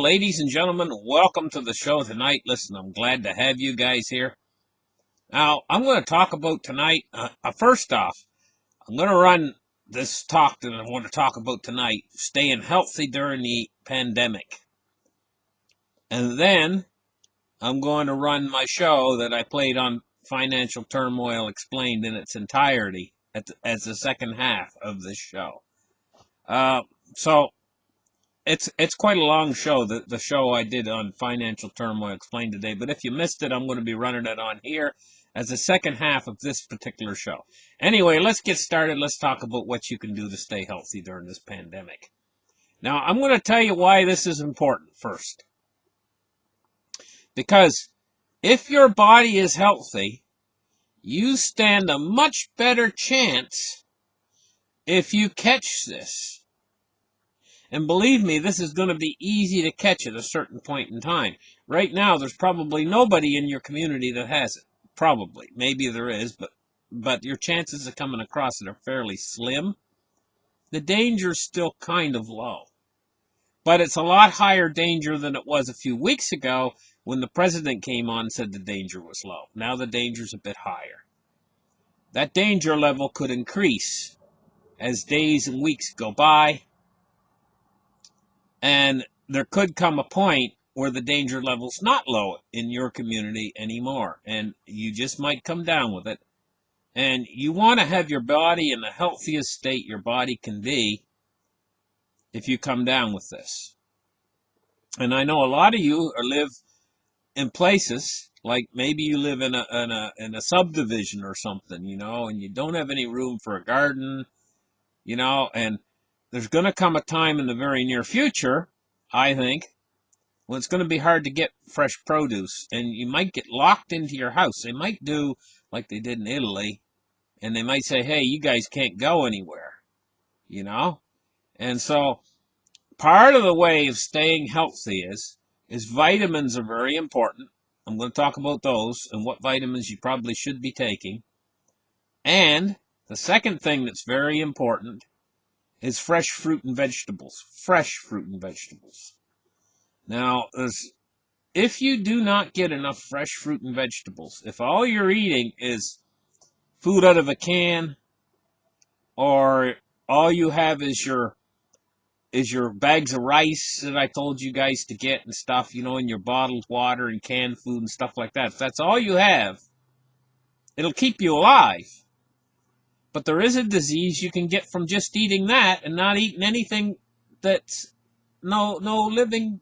ladies and gentlemen, welcome to the show tonight. Listen, I'm glad to have you guys here. Now, I'm going to talk about tonight. First off, I'm going to run this talk that I want to talk about tonight, staying healthy during the pandemic. And then I'm going to run my show that I played on Financial Turmoil Explained in its entirety as the second half of this show. So it's quite a long show, the show I did on Financial Turmoil Explained today. But if you missed it, I'm going to be running it on here as the second half of this particular show. Anyway, let's get started. Let's talk about what you can do to stay healthy during this pandemic. Now, I'm going to tell you why this is important first. Because if your body is healthy, you stand a much better chance if you catch this. And believe me, this is going to be easy to catch at a certain point in time. Right now, there's probably nobody in your community that has it. Probably. Maybe there is, but your chances of coming across it are fairly slim. The danger's still kind of low. But it's a lot higher danger than it was a few weeks ago when the president came on and said the danger was low. Now the danger's a bit higher. That danger level could increase as days and weeks go by. And there could come a point where the danger level's not low in your community anymore. And you just might come down with it. And you want to have your body in the healthiest state your body can be if you come down with this. And I know a lot of you live in places, like maybe you live in a subdivision or something, and you don't have any room for a garden, and there's going to come a time in the very near future, I think, when it's going to be hard to get fresh produce, and you might get locked into your house. They might do like they did in Italy, and they might say, hey, you guys can't go anywhere, And so part of the way of staying healthy is vitamins are very important. I'm going to talk about those and what vitamins you probably should be taking. And the second thing that's very important is fresh fruit and vegetables. Fresh fruit and vegetables. Now, if you do not get enough fresh fruit and vegetables, if all you're eating is food out of a can, or all you have is your bags of rice that I told you guys to get and stuff, and your bottled water and canned food and stuff like that, if that's all you have, it'll keep you alive. But there is a disease you can get from just eating that and not eating anything that's no living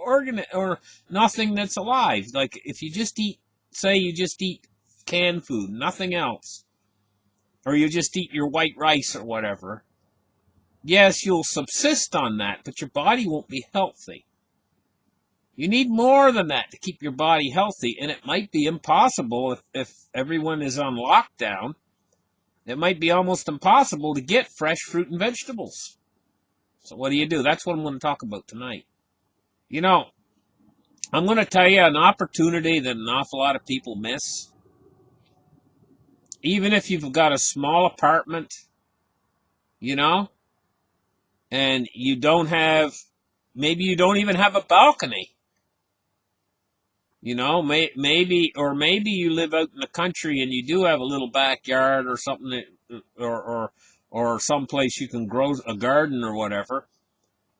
organ or nothing that's alive. Like if you just eat, say you just eat canned food, nothing else, or you just eat your white rice or whatever, yes, you'll subsist on that, but your body won't be healthy. You need more than that to keep your body healthy, and it might be impossible if everyone is on lockdown. It might be almost impossible to get fresh fruit and vegetables. So what do? That's what I'm going to talk about tonight. I'm going to tell you an opportunity that an awful lot of people miss. Even if you've got a small apartment, and you don't have, maybe you don't even have a balcony. Maybe you live out in the country and you do have a little backyard or something, or someplace you can grow a garden or whatever.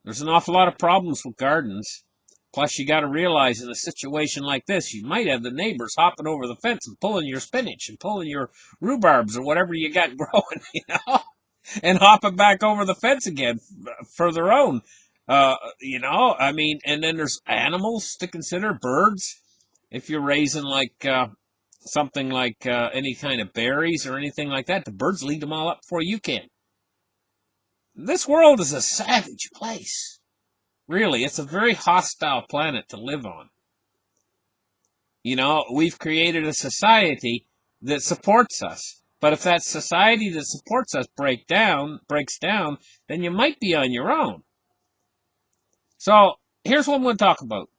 There's an awful lot of problems with gardens. Plus, you got to realize in a situation like this, you might have the neighbors hopping over the fence and pulling your spinach and pulling your rhubarbs or whatever you got growing, and hopping back over the fence again for their own. And then there's animals to consider, birds. If you're raising like something like any kind of berries or anything like that, the birds lead them all up before you can. This world is a savage place. Really, it's a very hostile planet to live on. We've created a society that supports us. But if that society that supports us breaks down, then you might be on your own. So here's what I'm going to talk about.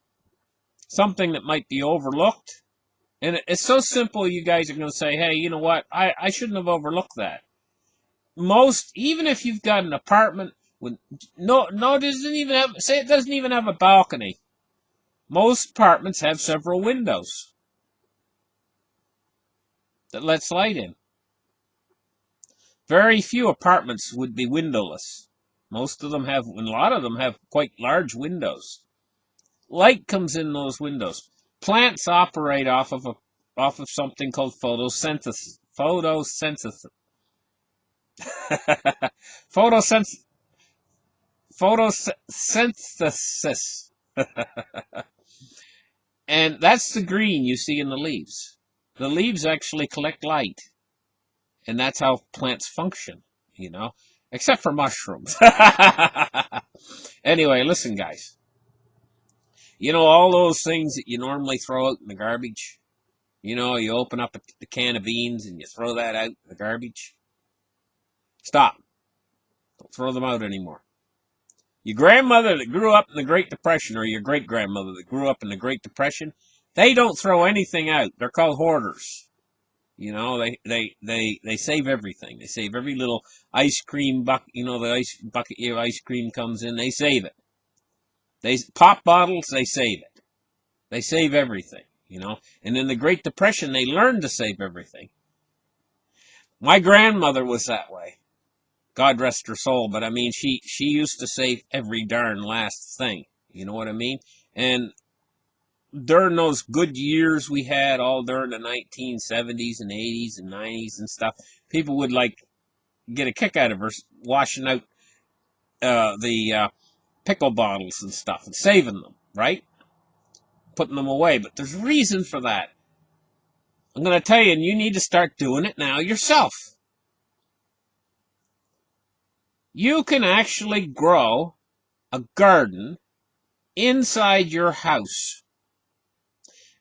Something that might be overlooked. And it's so simple, you guys are going to say, hey, you know what? I shouldn't have overlooked that. Even if you've got an apartment with it doesn't even have a balcony. Most apartments have several windows that lets light in. Very few apartments would be windowless. Most of them have, and a lot of them have quite large windows. Light comes in those windows. Plants operate off of something called photosynthesis. Photosynthesis. Photosynthesis. And that's the green you see in the leaves. The leaves actually collect light. And that's how plants function, except for mushrooms. Anyway, listen, guys. All those things that you normally throw out in the garbage? You open up the can of beans and you throw that out in the garbage? Stop. Don't throw them out anymore. Your grandmother that grew up in the Great Depression, or your great-grandmother that grew up in the Great Depression, they don't throw anything out. They're called hoarders. They save everything. They save every little ice cream bucket. The bucket of ice cream comes in. They save it. They pop bottles. They save it. They save everything. And in the Great Depression, they learned to save everything. My grandmother was that way. God rest her soul. But I mean, she used to save every darn last thing. You know what I mean? And during those good years we had, all during the 1970s and 80s and 90s and stuff, people would get a kick out of her washing out the pickle bottles and stuff and saving them, right? Putting them away. But there's a reason for that. I'm going to tell you, and you need to start doing it now yourself. You can actually grow a garden inside your house.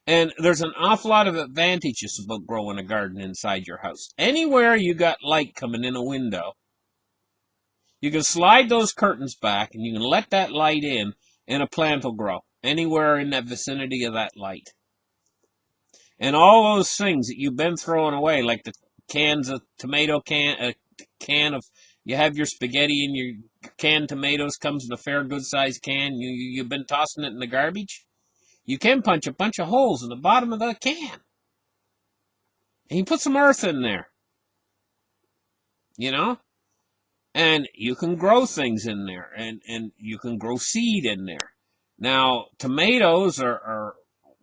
And there's an awful lot of advantages about growing a garden inside your house. Anywhere you got light coming in a window, you can slide those curtains back and you can let that light in and a plant will grow anywhere in that vicinity of that light. And all those things that you've been throwing away, like the cans of tomato you have your spaghetti and your canned tomatoes comes in a fair good sized can. You've been tossing it in the garbage. You can punch a bunch of holes in the bottom of the can. And you put some earth in there. And you can grow things in there. And you can grow seed in there. Now, tomatoes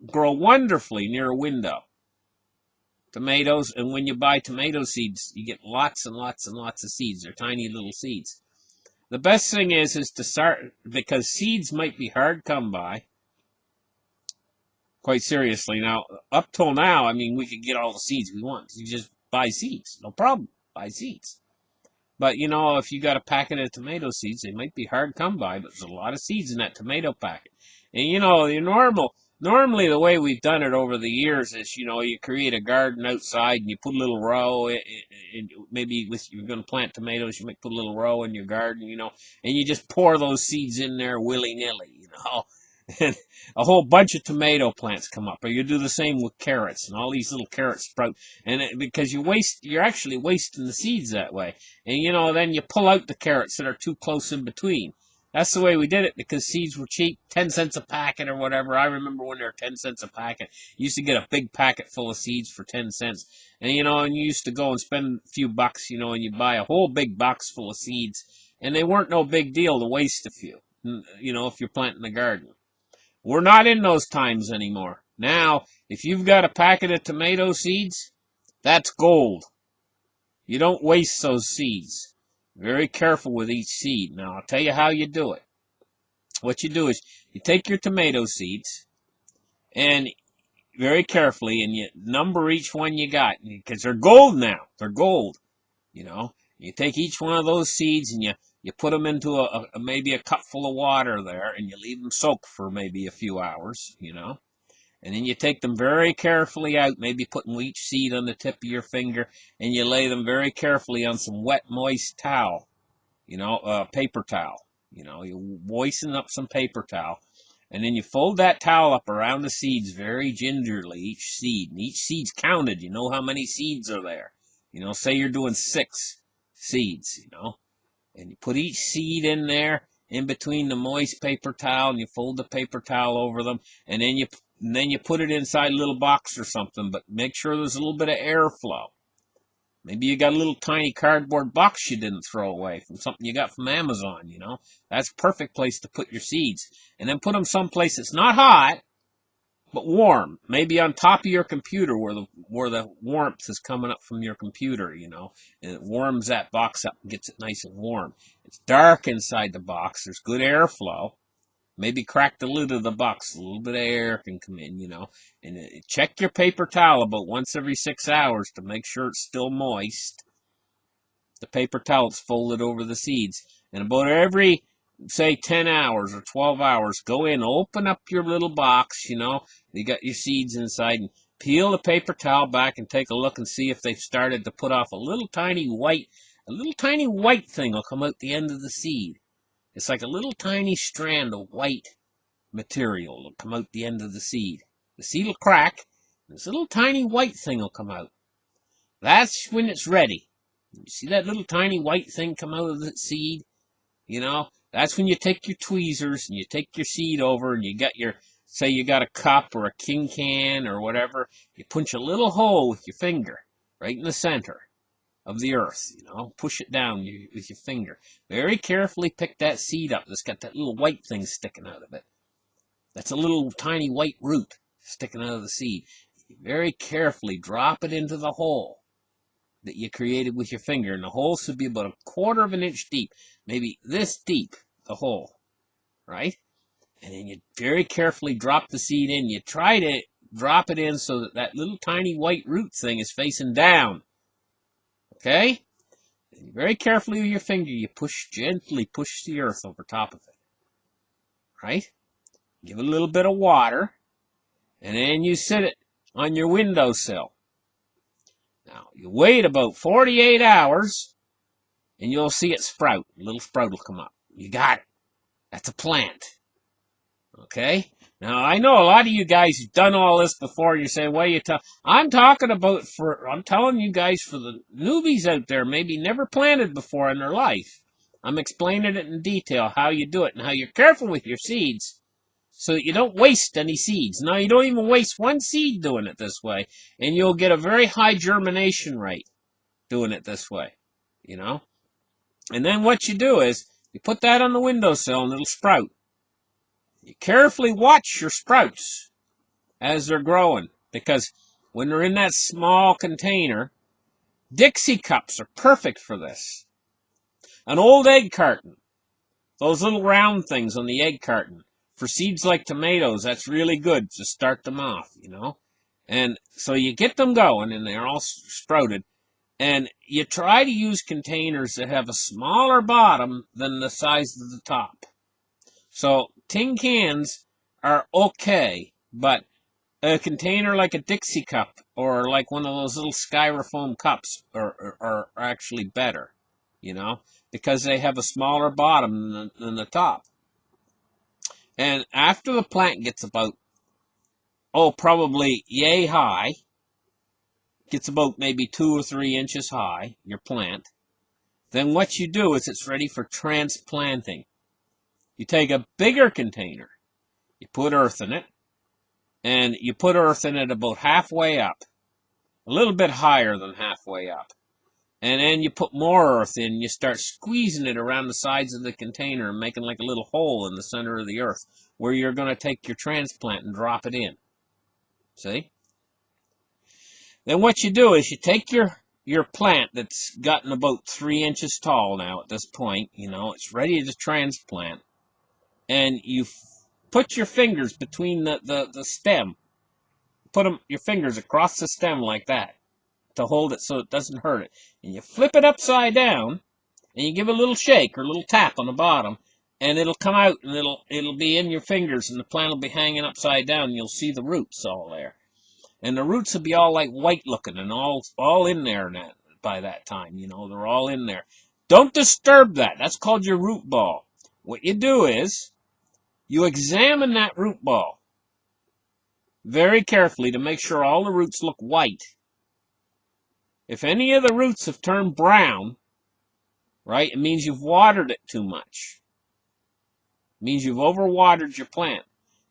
grow wonderfully near a window. Tomatoes, and when you buy tomato seeds, you get lots and lots and lots of seeds. They're tiny little seeds. The best thing is to start, because seeds might be hard to come by. Quite seriously. Now, up till now, I mean, we could get all the seeds we want. You just buy seeds. No problem. Buy seeds. But, if you got a packet of tomato seeds, they might be hard to come by, but there's a lot of seeds in that tomato packet. And, normally the way we've done it over the years is, you create a garden outside and you put a little row, and maybe you're going to plant tomatoes, you might put a little row in your garden, and you just pour those seeds in there willy-nilly, and a whole bunch of tomato plants come up. Or you do the same with carrots, and all these little carrots sprout. And because you're actually wasting the seeds that way. And then you pull out the carrots that are too close in between. That's the way we did it, because seeds were cheap, 10 cents a packet or whatever. I remember when they were 10 cents a packet. You used to get a big packet full of seeds for 10 cents. And and you used to go and spend a few bucks, and you buy a whole big box full of seeds. And they weren't no big deal to waste a few, if you're planting a garden. We're not in those times anymore. Now, if you've got a packet of tomato seeds, that's gold. You don't waste those seeds. Very careful with each seed. Now, I'll tell you how you do it. What you do is you take your tomato seeds and very carefully, and you number each one you got, because they're gold now. They're gold. You take each one of those seeds and you put them into maybe a cup full of water there, and you leave them soak for maybe a few hours, And then you take them very carefully out, maybe putting each seed on the tip of your finger, and you lay them very carefully on some wet, moist towel, paper towel. You moisten up some paper towel, and then you fold that towel up around the seeds very gingerly, each seed. And each seed's counted. You know how many seeds are there. Say you're doing 6 seeds, and you put each seed in there, in between the moist paper towel, and you fold the paper towel over them, and then you put it inside a little box or something, but make sure there's a little bit of airflow. Maybe you got a little tiny cardboard box you didn't throw away from something you got from Amazon, you know. That's a perfect place to put your seeds. And then put them someplace that's not hot, but warm. Maybe on top of your computer where the warmth is coming up from your computer, you know. And it warms that box up and gets it nice and warm. It's dark inside the box. There's good airflow. Maybe crack the lid of the box. A little bit of air can come in, you know. And check your paper towel about once every 6 hours to make sure it's still moist. The paper towel's folded over the seeds. And about every, say, 10 hours or 12 hours, go in, open up your little box, you know. You got your seeds inside, and peel the paper towel back and take a look and see if they've started to put off a little tiny white thing will come out the end of the seed. It's like a little tiny strand of white material will come out the end of the seed. The seed will crack, and this little tiny white thing will come out. That's when it's ready. You see that little tiny white thing come out of the seed? You know, that's when you take your tweezers and you take your seed over and you got your, say you got a cup or a tin can or whatever. You punch a little hole with your finger right in the center of the earth, you know, push it down with your finger. Very carefully pick that seed up that's got that little white thing sticking out of it. That's a little tiny white root sticking out of the seed. Very carefully drop it into the hole that you created with your finger, and the hole should be about 1/4 of an inch deep, maybe this deep, the hole, right? And then you very carefully drop the seed in. You try to drop it in so that that little tiny white root thing is facing down. Okay? And very carefully with your finger, you gently push the earth over top of it. Right? Give it a little bit of water, and then you sit it on your windowsill. Now, you wait about 48 hours, and you'll see it sprout. A little sprout will come up. You got it. That's a plant. Okay? Now, I know a lot of you guys have done all this before. You're saying, well, I'm telling you guys for the newbies out there, maybe never planted before in their life. I'm explaining it in detail, how you do it, and how you're careful with your seeds so that you don't waste any seeds. Now, you don't even waste one seed doing it this way, and you'll get a very high germination rate doing it this way, you know? And then what you do is, you put that on the windowsill and it'll sprout. You carefully watch your sprouts as they're growing, because when they're in that small container, Dixie cups are perfect for this. An old egg carton, those little round things on the egg carton, for seeds like tomatoes, that's really good to start them off, you know. And so you get them going, and they're all sprouted, and you try to use containers that have a smaller bottom than the size of the top. So tin cans are okay, but a container like a Dixie cup or like one of those little styrofoam cups are actually better, you know, because they have a smaller bottom than the top. And after the plant gets about, probably yay high, gets about maybe 2 or 3 inches high, your plant, then what you do is it's ready for transplanting. You take a bigger container, you put earth in it, and you put earth in it about halfway up, a little bit higher than halfway up. And then you put more earth in, you start squeezing it around the sides of the container and making like a little hole in the center of the earth where you're going to take your transplant and drop it in. See? Then what you do is you take your plant that's gotten about 3 inches tall now at this point, you know, it's ready to transplant. And you put your fingers between the stem. Put your fingers across the stem like that to hold it so it doesn't hurt it. And you flip it upside down, and you give it a little shake or a little tap on the bottom, and it'll come out, and it'll be in your fingers, and the plant will be hanging upside down, and you'll see the roots all there. And the roots will be all like white looking and all in there by that time, you know, they're all in there. Don't disturb that. That's called your root ball. What you do is, you examine that root ball very carefully to make sure all the roots look white. If any of the roots have turned brown, right, it means you've watered it too much. It means you've overwatered your plant.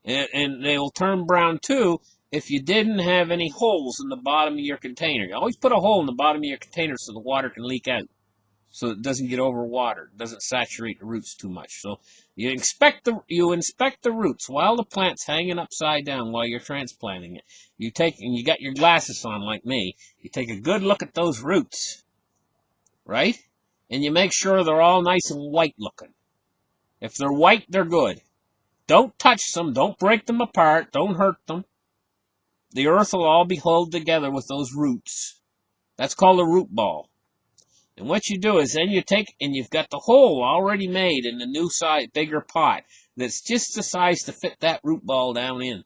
And they will turn brown too if you didn't have any holes in the bottom of your container. You always put a hole in the bottom of your container so the water can leak out, so it doesn't get overwatered, it doesn't saturate the roots too much. So you inspect the roots while the plant's hanging upside down while you're transplanting it. You got your glasses on like me. You take a good look at those roots, right? And you make sure they're all nice and white looking. If they're white, they're good. Don't touch them. Don't break them apart. Don't hurt them. The earth will all be held together with those roots. That's called a root ball. And what you do is then you take, and you've got the hole already made in the new size, bigger pot that's just the size to fit that root ball down in.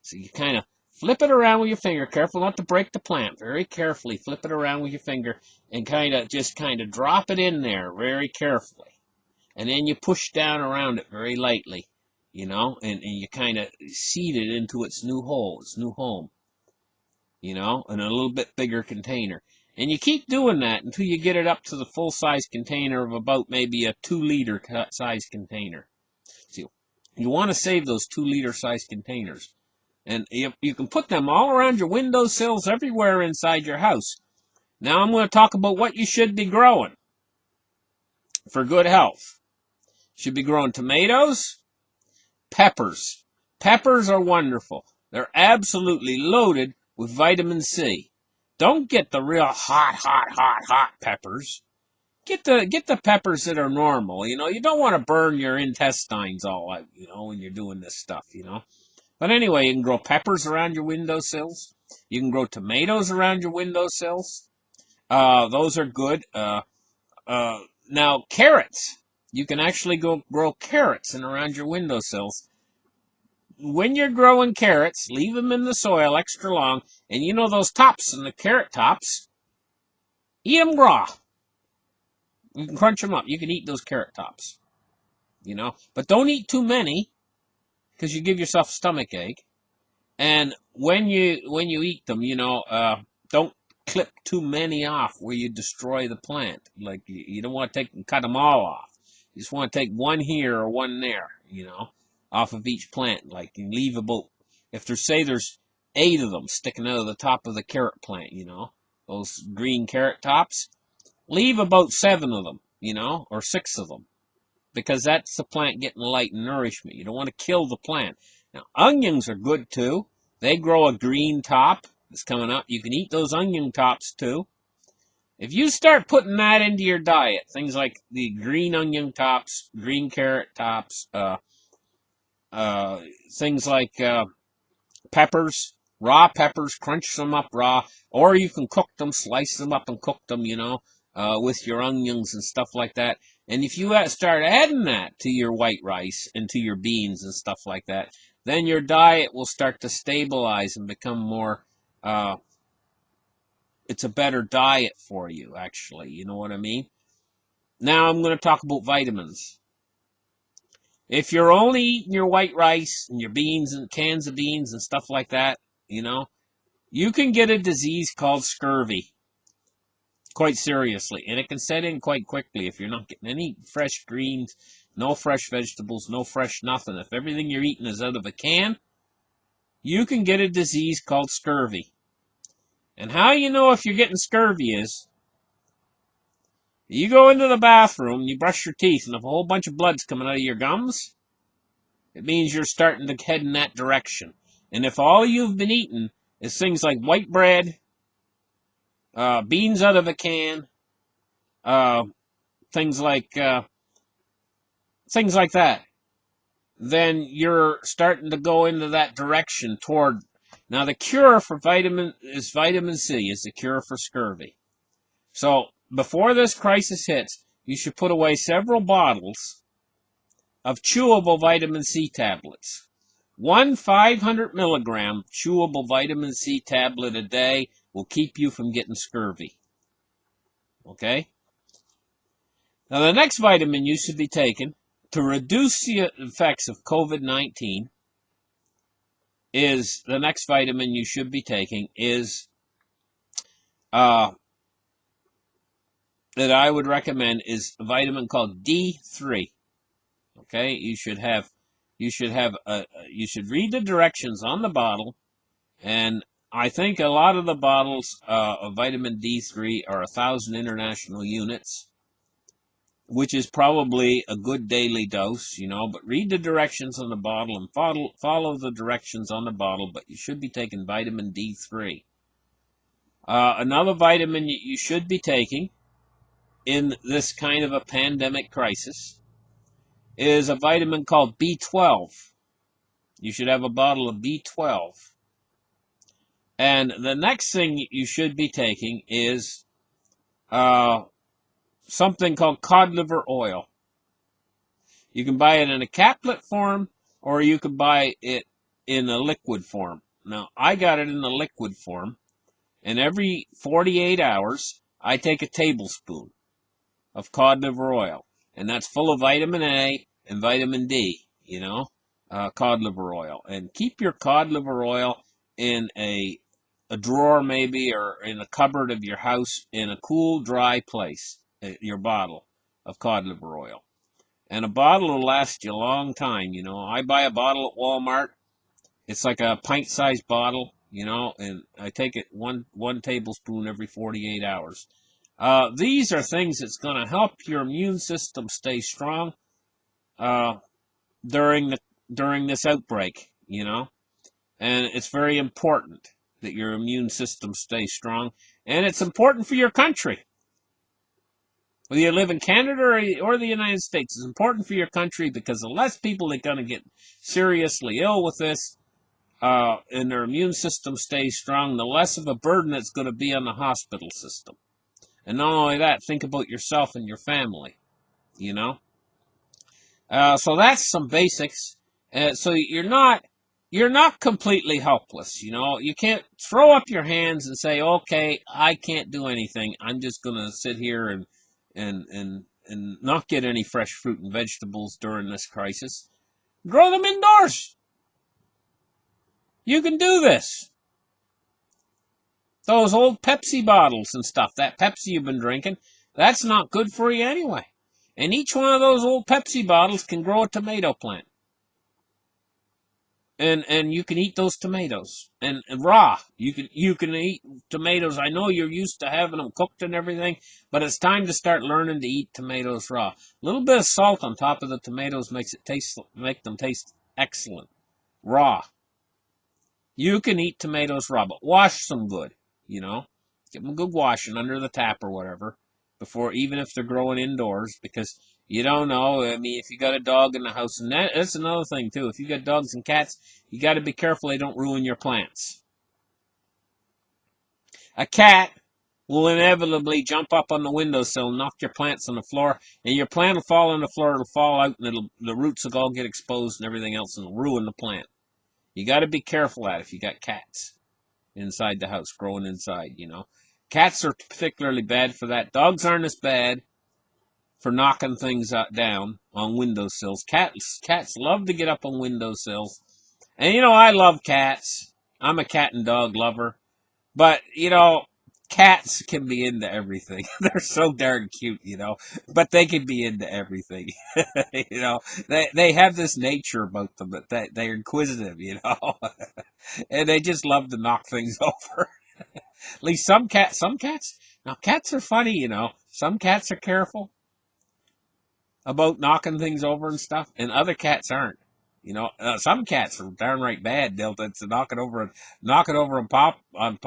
So you kind of flip it around with your finger, careful not to break the plant, very carefully flip it around with your finger and kind of drop it in there very carefully. And then you push down around it very lightly, and you kind of seed it into its new hole, its new home, in a little bit bigger container. And you keep doing that until you get it up to the full-size container of about maybe a 2-liter size container. So you want to save those 2-liter size containers. And you can put them all around your windowsills, everywhere inside your house. Now I'm going to talk about what you should be growing for good health. You should be growing tomatoes, peppers. Peppers are wonderful. They're absolutely loaded with vitamin C. Don't get the real hot peppers. Get the peppers that are normal. You don't want to burn your intestines all out, when you're doing this stuff, But anyway, you can grow peppers around your windowsills. You can grow tomatoes around your windowsills. Those are good. Now, carrots. You can actually go grow carrots and around your windowsills. When you're growing carrots, leave them in the soil extra long. And those tops and the carrot tops, eat them raw. You can crunch them up. You can eat those carrot tops, But don't eat too many, because you give yourself a stomach ache. And when you eat them, don't clip too many off where you destroy the plant. Like, you don't want to cut them all off. You just want to take one here or one there, off of each plant. Like, you leave about, if there's 8 of them sticking out of the top of the carrot plant, those green carrot tops, leave about 7 of them, or 6 of them, because that's the plant getting light and nourishment. You don't want to kill the plant. Now, onions are good too. They grow a green top that's coming up. You can eat those onion tops too. If you start putting that into your diet, things like the green onion tops, green carrot tops, things like peppers, raw peppers, crunch them up raw, or you can cook them, slice them up and cook them, with your onions and stuff like that. And if you start adding that to your white rice and to your beans and stuff like that, then your diet will start to stabilize and become more, it's a better diet for you, actually. You know what I mean? Now I'm going to talk about vitamins. If you're only eating your white rice and your beans and cans of beans and stuff like that, you can get a disease called scurvy. Quite seriously. And it can set in quite quickly if you're not getting any fresh greens, no fresh vegetables, no fresh nothing. If everything you're eating is out of a can, you can get a disease called scurvy. And how you know if you're getting scurvy is, you go into the bathroom, you brush your teeth, and if a whole bunch of blood's coming out of your gums, it means you're starting to head in that direction. And if all you've been eating is things like white bread, beans out of a can, things like that, then you're starting to go into that direction toward. Now, the cure for vitamin C is the cure for scurvy. So before this crisis hits, you should put away several bottles of chewable vitamin C tablets. One 500 milligram chewable vitamin C tablet a day will keep you from getting scurvy. Okay? Now, the next vitamin you should be taking to reduce the effects of COVID-19 is, the next vitamin you should be taking is, that I would recommend, is a vitamin called D3. Okay, you should read the directions on the bottle, and I think a lot of the bottles of vitamin D3 are 1,000 international units, which is probably a good daily dose, but read the directions on the bottle and follow the directions on the bottle, but you should be taking vitamin D3. Another vitamin you should be taking in this kind of a pandemic crisis is a vitamin called B12. You should have a bottle of B12. And the next thing you should be taking is something called cod liver oil. You can buy it in a caplet form, or you can buy it in a liquid form. Now, I got it in the liquid form, and every 48 hours, I take a tablespoon of cod liver oil, and that's full of vitamin A and vitamin D, cod liver oil. And keep your cod liver oil in a drawer maybe, or in a cupboard of your house, in a cool, dry place, your bottle of cod liver oil. And a bottle will last you a long time, I buy a bottle at Walmart. It's like a pint-sized bottle, and I take it one tablespoon every 48 hours. These are things that's going to help your immune system stay strong during this outbreak, and it's very important that your immune system stays strong, and it's important for your country. Whether you live in Canada or the United States, it's important for your country, because the less people that are going to get seriously ill with this, and their immune system stays strong, the less of a burden it's going to be on the hospital system. And not only that, think about yourself and your family, So that's some basics. So you're not completely helpless, You can't throw up your hands and say, okay, I can't do anything. I'm just going to sit here and not get any fresh fruit and vegetables during this crisis. Grow them indoors. You can do this. Those old Pepsi bottles and stuff, that Pepsi you've been drinking, that's not good for you anyway. And each one of those old Pepsi bottles can grow a tomato plant. And you can eat those tomatoes. And raw. You can eat tomatoes. I know you're used to having them cooked and everything, but it's time to start learning to eat tomatoes raw. A little bit of salt on top of the tomatoes make them taste excellent. Raw. You can eat tomatoes raw, but wash them good, Give them a good washing under the tap or whatever, even if they're growing indoors, because you don't know. I mean, if you got a dog in the house, and that's another thing too. If you got dogs and cats, you got to be careful they don't ruin your plants. A cat will inevitably jump up on the windowsill and knock your plants on the floor, and your plant will fall on the floor, it'll fall out, and the roots will all get exposed and everything else, and it'll ruin the plant. You got to be careful of that if you got cats inside the house, growing inside, Cats are particularly bad for that. Dogs aren't as bad for knocking things down on windowsills. Cats love to get up on windowsills. And, I love cats. I'm a cat and dog lover. But, cats can be into everything. They're so darn cute, but they can be into everything. They have this nature about them that they're inquisitive, and they just love to knock things over. At least some cats. Now, cats are funny, Some cats are careful about knocking things over and stuff, and other cats aren't. Some cats are downright bad. They'll knock it over on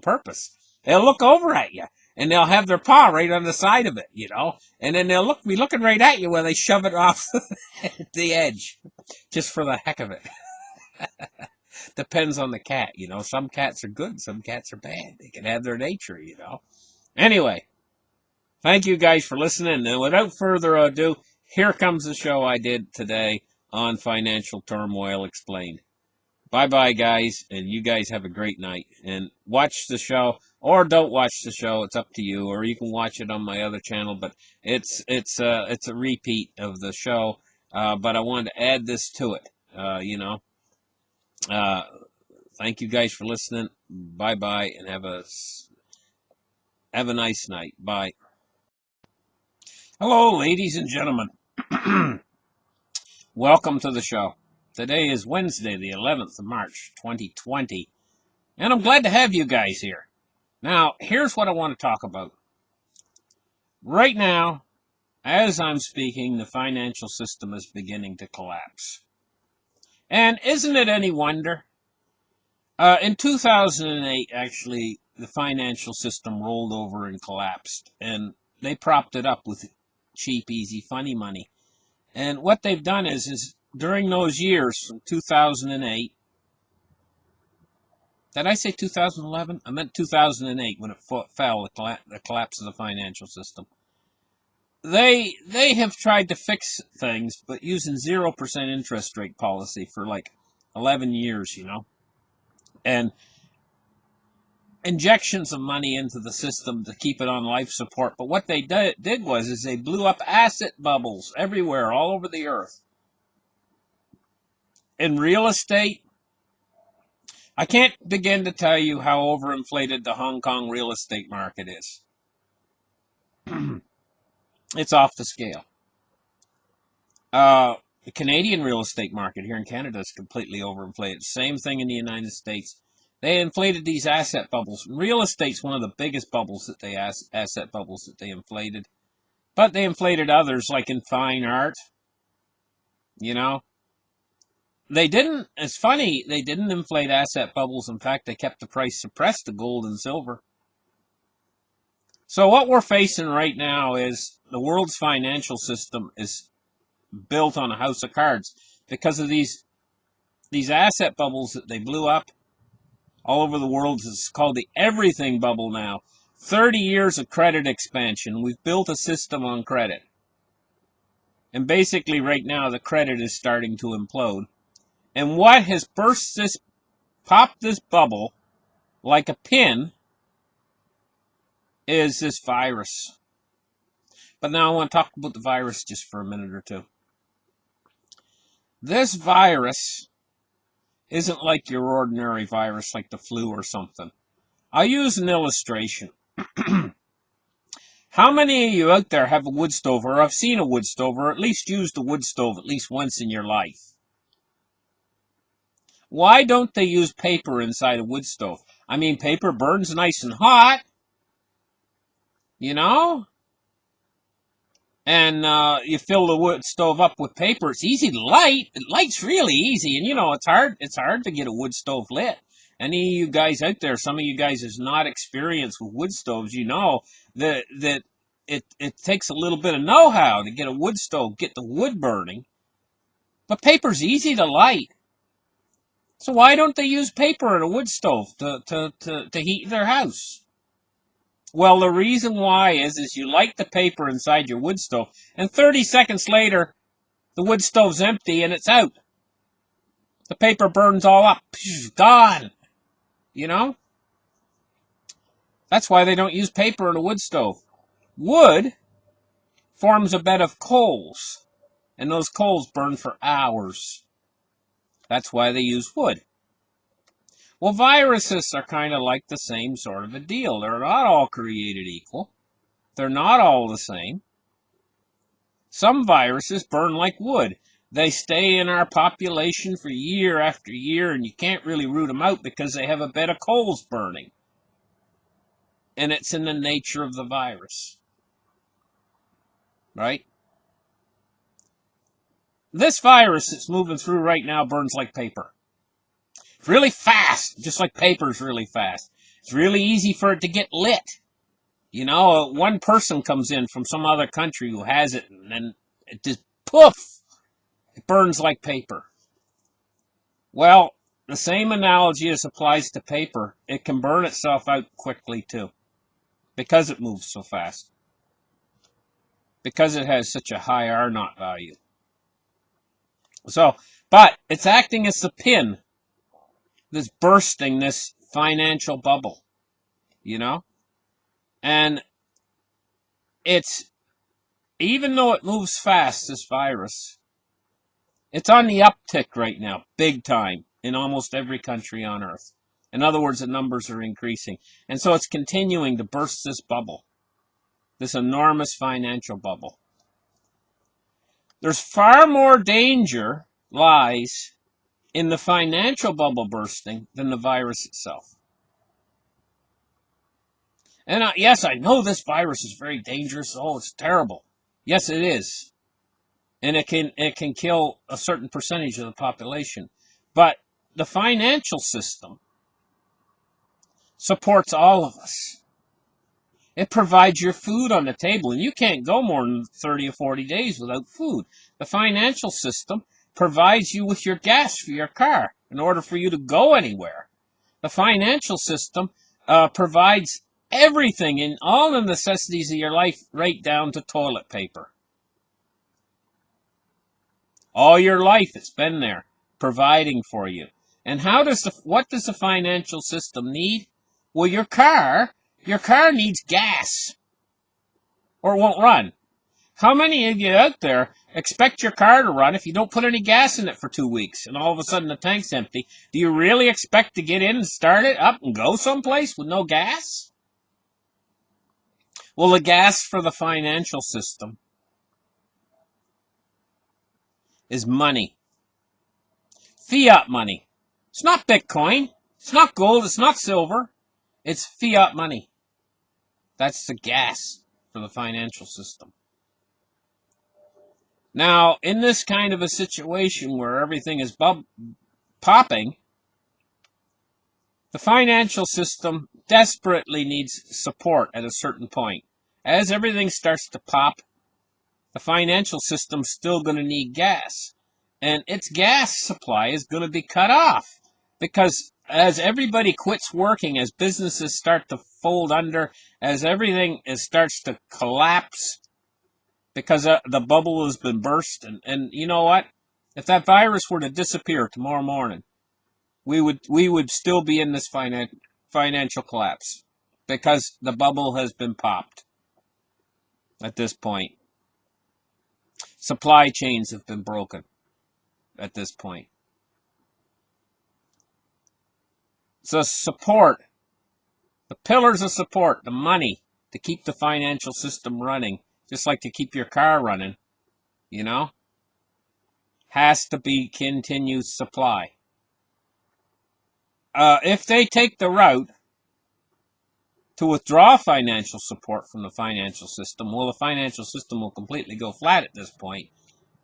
purpose. They'll look over at you, and they'll have their paw right on the side of it, and then they'll be looking right at you while they shove it off the edge, just for the heck of it. Depends on the cat, Some cats are good, some cats are bad. They can have their nature, Anyway, thank you guys for listening. And without further ado, here comes the show I did today on Financial Turmoil Explained. Bye-bye, guys, and you guys have a great night. And watch the show, or don't watch the show. It's up to you. Or you can watch it on my other channel, but it's a repeat of the show. But I wanted to add this to it, Thank you guys for listening. Bye-bye, and have a nice night. Bye. Hello, ladies and gentlemen. Welcome to the show. Today is Wednesday, the 11th of March, 2020, and I'm glad to have you guys here. Now, here's what I want to talk about. Right now, as I'm speaking, the financial system is beginning to collapse. And isn't it any wonder? In 2008, actually, the financial system rolled over and collapsed, and they propped it up with cheap, easy, funny money. And what they've done is during those years from 2008, did I say 2011? I meant 2008 when it fell, the collapse of the financial system. They have tried to fix things, but using 0% interest rate policy for like 11 years, and injections of money into the system to keep it on life support. But what they did was they blew up asset bubbles everywhere, all over the earth. In real estate, I can't begin to tell you how overinflated the Hong Kong real estate market is. It's off the scale. The Canadian real estate market here in Canada is completely overinflated. Same thing in the United States. They inflated these asset bubbles. Real estate's one of the biggest bubbles that asset bubbles that they inflated. But they inflated others, like in fine art. They didn't, it's funny, they didn't inflate asset bubbles. In fact, they kept the price suppressed to gold and silver. So what we're facing right now is the world's financial system is built on a house of cards because of these asset bubbles that they blew up all over the world. It's called the everything bubble now. 30 years of credit expansion. We've built a system on credit. And basically right now the credit is starting to implode. And what has popped this bubble like a pin is this virus. But now I want to talk about the virus just for a minute or two. This virus isn't like your ordinary virus like the flu or something. I'll use an illustration. How many of you out there have a wood stove or have seen a wood stove or at least used a wood stove at least once in your life? Why don't they use paper inside a wood stove? I mean, paper burns nice and hot, and you fill the wood stove up with paper. It's easy to light. It lights really easy, and it's hard to get a wood stove lit. Any of you guys out there, some of you guys is not experienced with wood stoves, that it takes a little bit of know-how to get a wood stove, get the wood burning. But paper's easy to light. So why don't they use paper in a wood stove to heat their house? Well, the reason why is you light the paper inside your wood stove, and 30 seconds later, the wood stove's empty and it's out. The paper burns all up. Gone. That's why they don't use paper in a wood stove. Wood forms a bed of coals, and those coals burn for hours. That's why they use wood. Well, viruses are kind of like the same sort of a deal. They're not all created equal. They're not all the same. Some viruses burn like wood. They stay in our population for year after year, and you can't really root them out because they have a bed of coals burning. And it's in the nature of the virus. Right? This virus that's moving through right now burns like paper. It's really fast, just like paper's really fast. It's really easy for it to get lit. One person comes in from some other country who has it, and then it just poof, it burns like paper. Well, the same analogy as applies to paper. It can burn itself out quickly too, because it moves so fast. Because it has such a high R0 value. But it's acting as the pin that's bursting this financial bubble, And it's, even though it moves fast, this virus, it's on the uptick right now, big time, in almost every country on earth. In other words, the numbers are increasing. And so it's continuing to burst this bubble, this enormous financial bubble. There's far more danger lies in the financial bubble bursting than the virus itself. And yes, I know this virus is very dangerous. Oh, it's terrible. Yes, it is. And it can kill a certain percentage of the population. But the financial system supports all of us. It provides your food on the table, and you can't go more than 30 or 40 days without food. The financial system provides you with your gas for your car in order for you to go anywhere. The financial system provides everything in all the necessities of your life, right down to toilet paper. All your life it's been there providing for you. And what does the financial system need? Well, your car needs gas or it won't run. How many of you out there expect your car to run if you don't put any gas in it for 2 weeks and all of a sudden the tank's empty? Do you really expect to get in and start it up and go someplace with no gas? Well, the gas for the financial system is money. Fiat money. It's not Bitcoin. It's not gold. It's not silver. It's fiat money. That's the gas for the financial system. Now, in this kind of a situation where everything is popping, the financial system desperately needs support at a certain point. As everything starts to pop, the financial system's still going to need gas. And its gas supply is going to be cut off. Because as everybody quits working, as businesses start to fold under, as everything starts to collapse, because the bubble has been burst, and you know what? If that virus were to disappear tomorrow morning, we would still be in this financial collapse because the bubble has been popped at this point. Supply chains have been broken at this point. So support, the pillars of support, the money to keep the financial system running, just like to keep your car running, has to be continued supply. If they take the route to withdraw financial support from the financial system, well, the financial system will completely go flat at this point,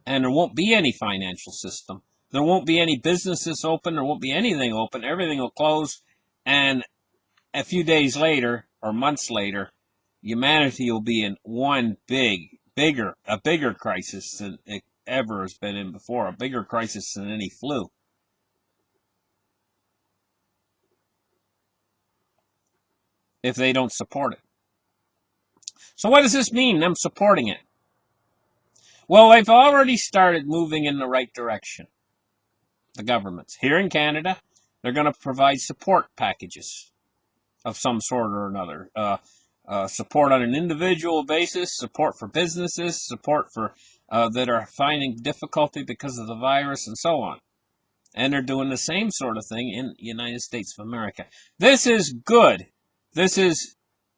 and there won't be any financial system. There won't be any businesses open. There won't be anything open. Everything will close, and a few days later or months later, humanity will be in one bigger crisis than it ever has been in before, a bigger crisis than any flu. If they don't support it. So what does this mean, them supporting it? Well, they've already started moving in the right direction. The governments. Here in Canada, they're going to provide support packages of some sort or another. Support on an individual basis, support for businesses, support for that are finding difficulty because of the virus, and so on. And they're doing the same sort of thing in the United States of America. This is good. This is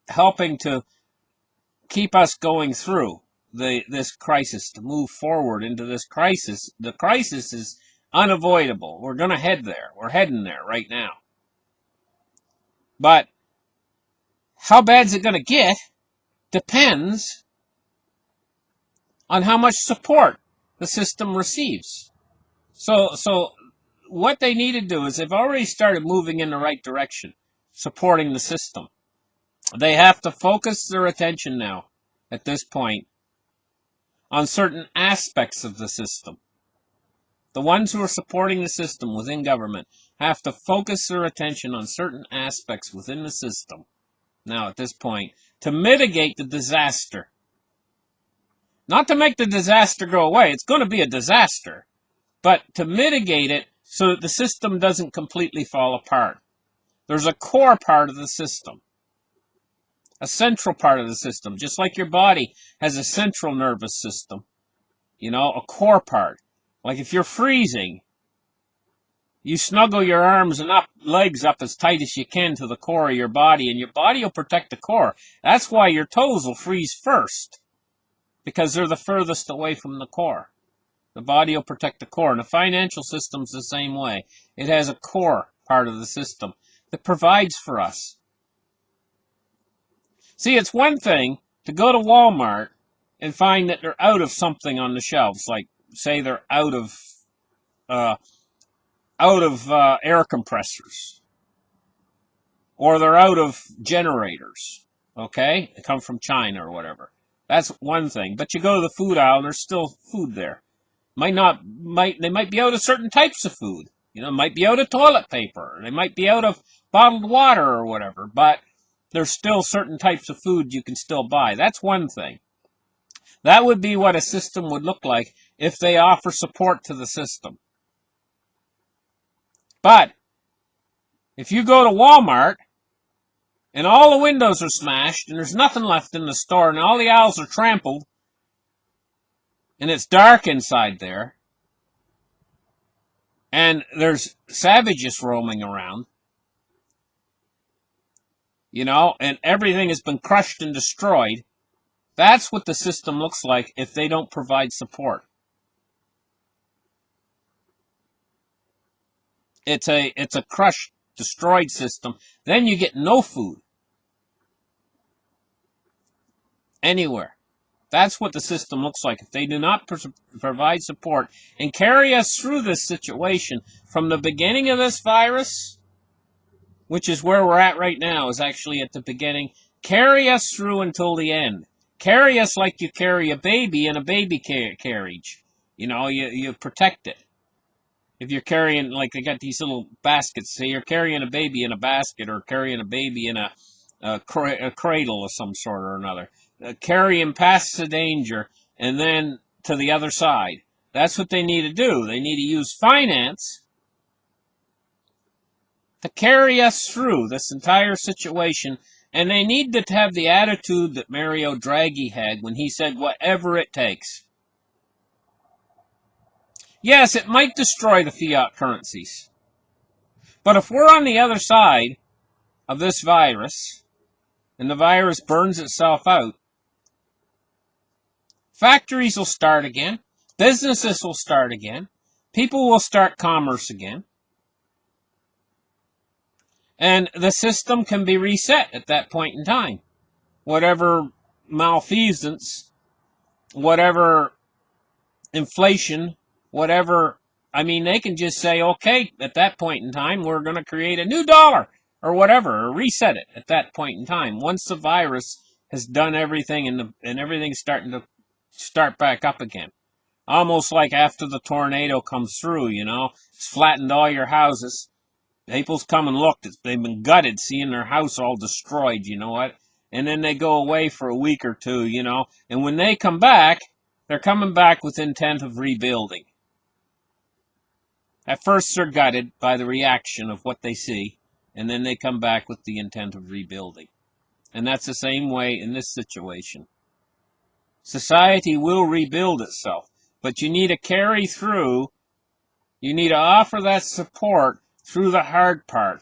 helping to keep us going through this crisis, to move forward into this crisis. The crisis is unavoidable. We're going to head there. We're heading there right now. But how bad is it going to get depends on how much support the system receives. So what they need to do is they've already started moving in the right direction, supporting the system. They have to focus their attention now, at this point, on certain aspects of the system. The ones who are supporting the system within government have to focus their attention on certain aspects within the system, now at this point, to mitigate the disaster. Not to make the disaster go away, it's going to be a disaster, but to mitigate it so that the system doesn't completely fall apart. There's a core part of the system, a central part of the system, just like your body has a central nervous system, a core part. Like if you're freezing, you snuggle your arms and legs up as tight as you can to the core of your body, and your body will protect the core. That's why your toes will freeze first, because they're the furthest away from the core. The body will protect the core. And the financial system's the same way. It has a core part of the system that provides for us. See, it's one thing to go to Walmart and find that they're out of something on the shelves, like say they're out of air compressors, or they're out of generators. Okay, they come from China or whatever. That's one thing. But you go to the food aisle and there's still food there. They might be out of certain types of food. Might be out of toilet paper. They might be out of bottled water or whatever. But there's still certain types of food you can still buy. That's one thing. That would be what a system would look like if they offer support to the system. But if you go to Walmart and all the windows are smashed and there's nothing left in the store and all the aisles are trampled and it's dark inside there and there's savages roaming around, and everything has been crushed and destroyed, that's what the system looks like if they don't provide support. It's a crushed, destroyed system. Then you get no food anywhere. That's what the system looks like if they do not provide support and carry us through this situation from the beginning of this virus, which is where we're at right now, is actually at the beginning. Carry us through until the end. Carry us like you carry a baby in a baby carriage. You protect it. If you're carrying, like they got these little baskets, say you're carrying a baby in a basket or carrying a baby in a cradle of some sort or another. Carry him past the danger and then to the other side. That's what they need to do. They need to use finance to carry us through this entire situation. And they need to have the attitude that Mario Draghi had when he said, whatever it takes. Yes, it might destroy the fiat currencies. But if we're on the other side of this virus, and the virus burns itself out, factories will start again, businesses will start again, people will start commerce again, and the system can be reset at that point in time. Whatever malfeasance, whatever inflation, whatever, they can just say, okay, at that point in time, we're going to create a new dollar or whatever, or reset it at that point in time. Once the virus has done everything and everything's starting to start back up again. Almost like after the tornado comes through, it's flattened all your houses. People's come and looked. They've been gutted seeing their house all destroyed, and then they go away for a week or two, and when they come back, they're coming back with intent of rebuilding. At first, they're gutted by the reaction of what they see, and then they come back with the intent of rebuilding. And that's the same way in this situation. Society will rebuild itself, but you need to carry through, you need to offer that support through the hard part.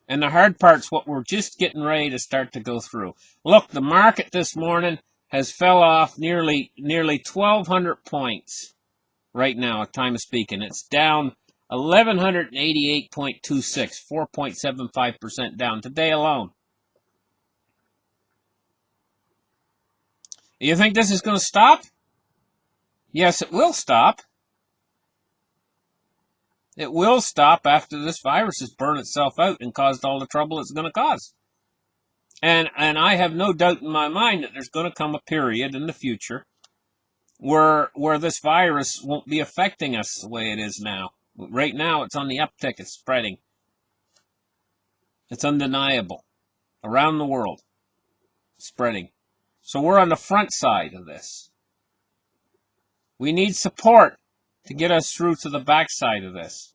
And the hard part's what we're just getting ready to start to go through. Look, the market this morning has fell off nearly 1,200 points. Right now, at time of speaking, it's down 1,188.26, 4.75% down today alone. You think this is going to stop? Yes, it will stop. It will stop after this virus has burned itself out and caused all the trouble it's going to cause. And I have no doubt in my mind that there's going to come a period in the future where this virus won't be affecting us the way it is now. Right now, it's on the uptick. It's spreading. It's undeniable. Around the world. Spreading. So we're on the front side of this. We need support to get us through to the back side of this.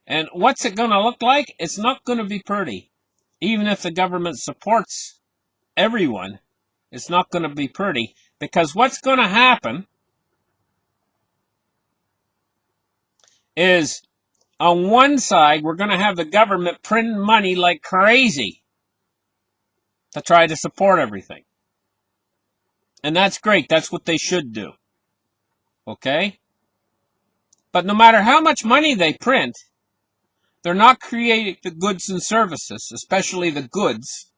And what's it going to look like? It's not going to be pretty. Even if the government supports everyone, it's not going to be pretty. Because what's going to happen is, on one side, we're going to have the government printing money like crazy to try to support everything. And that's great. That's what they should do. Okay? But no matter how much money they print, they're not creating the goods and services, especially the goods.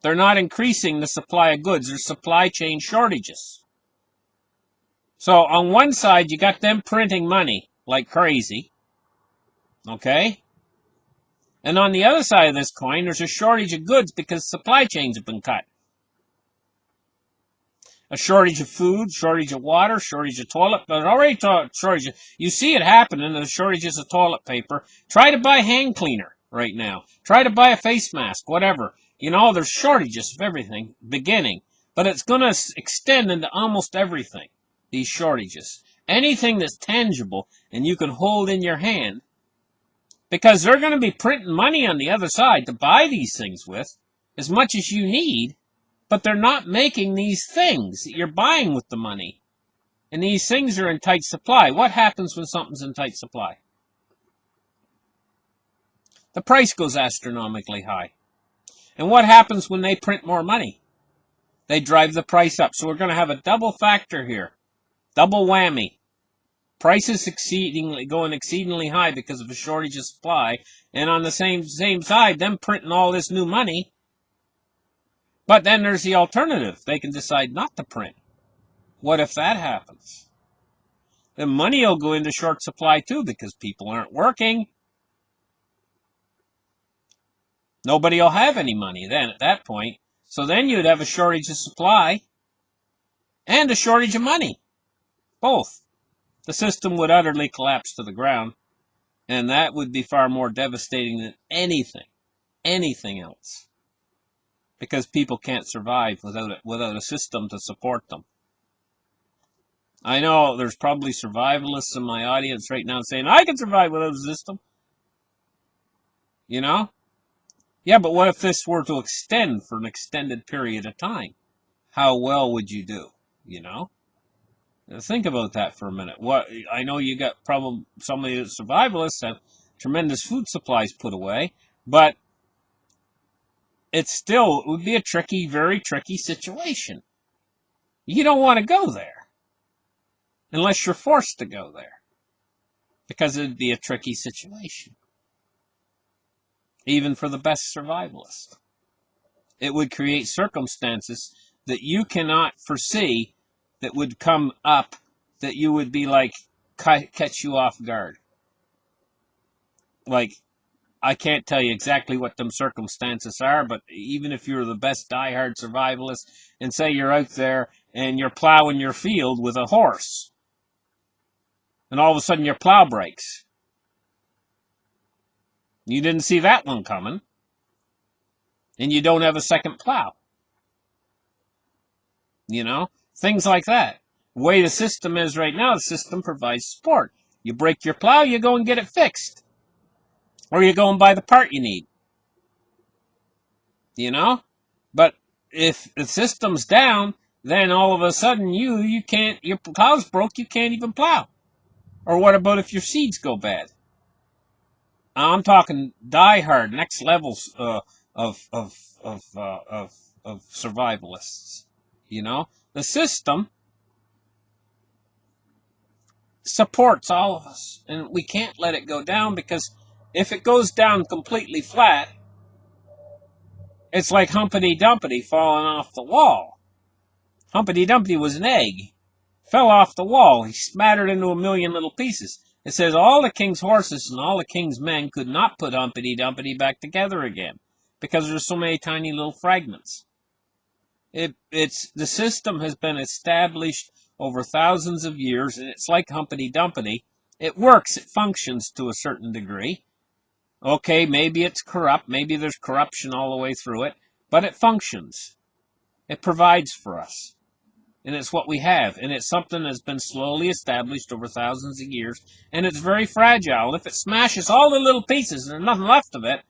They're not increasing the supply of goods. There's supply chain shortages. So on one side, you got them printing money like crazy. Okay? And on the other side of this coin, there's a shortage of goods because supply chains have been cut. A shortage of food, shortage of water, shortage of toilet, but already shortage of, you see it happening, the shortages of toilet paper. Try to buy hand cleaner right now. Try to buy a face mask, whatever. You know, there's shortages of everything beginning, but it's going to extend into almost everything, these shortages. Anything that's tangible and you can hold in your hand, because they're going to be printing money on the other side to buy these things with, as much as you need. But they're not making these things that you're buying with the money. And these things are in tight supply. What happens when something's in tight supply? The price goes astronomically high. And what happens when they print more money? They drive the price up. So we're going to have a double factor here. Double whammy. Prices going exceedingly high because of a shortage of supply. And on the same side, them printing all this new money. But then there's the alternative. They can decide not to print. What if that happens? Then money will go into short supply too because people aren't working. Nobody will have any money then at that point. So then you'd have a shortage of supply and a shortage of money. Both. The system would utterly collapse to the ground. And that would be far more devastating than anything else. Because people can't survive without a system to support them. I know there's probably survivalists in my audience right now saying, I can survive without a system. You know? Yeah, but what if this were to extend for an extended period of time? How well would you do? You know? Now think about that for a minute. I know you got probably some of the survivalists have tremendous food supplies put away, but it would be a tricky, very tricky situation. You don't want to go there unless you're forced to go there because it'd be a tricky situation, even for the best survivalist. It would create circumstances that you cannot foresee that would come up that you would be like, catch you off guard. Like, I can't tell you exactly what them circumstances are, but even if you're the best diehard survivalist, and say you're out there and you're plowing your field with a horse, and all of a sudden your plow breaks. You didn't see that one coming, and you don't have a second plow. You know, things like that. The way the system is right now, the system provides support. You break your plow, you go and get it fixed. Or you go and buy the part you need. You know? But if the system's down, then all of a sudden you can't, your plow's broke, you can't even plow. Or what about if your seeds go bad? I'm talking die-hard, next levels of survivalists. You know? The system supports all of us. And we can't let it go down because if it goes down completely flat, it's like Humpty Dumpty falling off the wall. Humpty Dumpty was an egg. Fell off the wall. He smattered into a million little pieces. It says all the king's horses and all the king's men could not put Humpty Dumpty back together again because there's so many tiny little fragments. The system has been established over thousands of years, and it's like Humpty Dumpty. It works. It functions to a certain degree. Okay, maybe it's corrupt. Maybe there's corruption all the way through it. But it functions. It provides for us. And it's what we have. And it's something that's been slowly established over thousands of years. And it's very fragile. If it smashes all the little pieces and there's nothing left of it,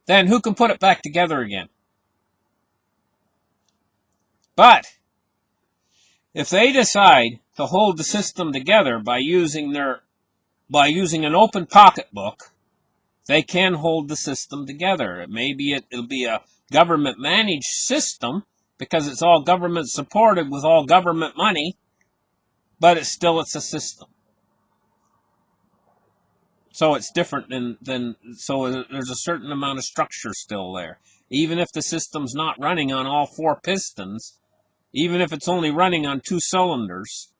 then who can put it back together again? But if they decide to hold the system together by using an open pocketbook, they can hold the system together. Maybe it'll be a government-managed system because it's all government supported with all government money, but it's a system. So it's different so there's a certain amount of structure still there. Even if the system's not running on all four pistons, even if it's only running on 2 cylinders,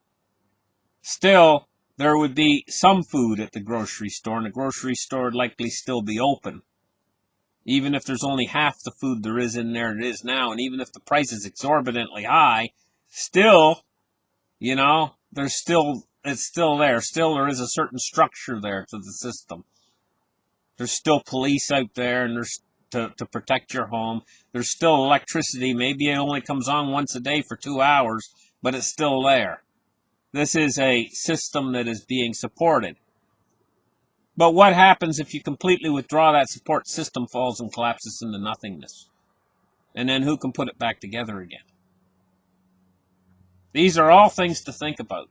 still there would be some food at the grocery store, and the grocery store would likely still be open. Even if there's only half the food there is in there it is now, and even if the price is exorbitantly high, still, it's still there. Still, there is a certain structure there to the system. There's still police out there, and there's to protect your home. There's still electricity. Maybe it only comes on once a day for 2 hours, but it's still there. This is a system that is being supported. But what happens if you completely withdraw that support? System falls and collapses into nothingness. And then who can put it back together again? These are all things to think about,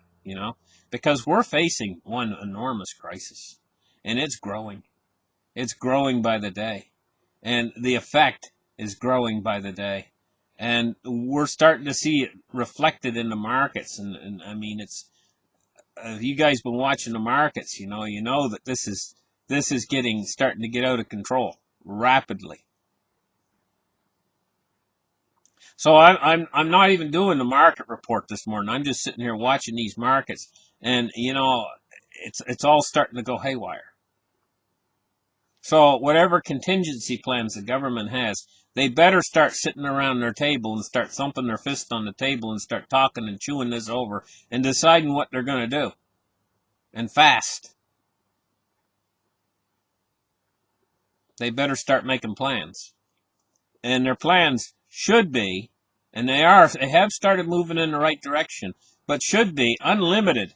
because we're facing one enormous crisis, and it's growing. It's growing by the day, and the effect is growing by the day. And we're starting to see it reflected in the markets. And I mean, you guys been watching the markets, you know that this is starting to get out of control rapidly. So I'm not even doing the market report this morning. I'm just sitting here watching these markets, and it's all starting to go haywire. So whatever contingency plans the government has, they better start sitting around their table and start thumping their fist on the table and start talking and chewing this over and deciding what they're going to do. And fast. They better start making plans. And their plans should be, and they have started moving in the right direction, but should be unlimited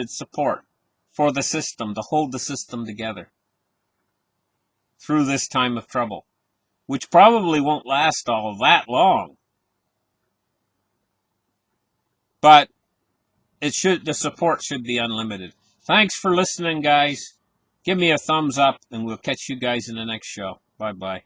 support for the system, to hold the system together through this time of trouble, which probably won't last all that long. But the support should be unlimited. Thanks for listening, guys. Give me a thumbs up, and we'll catch you guys in the next show. Bye-bye.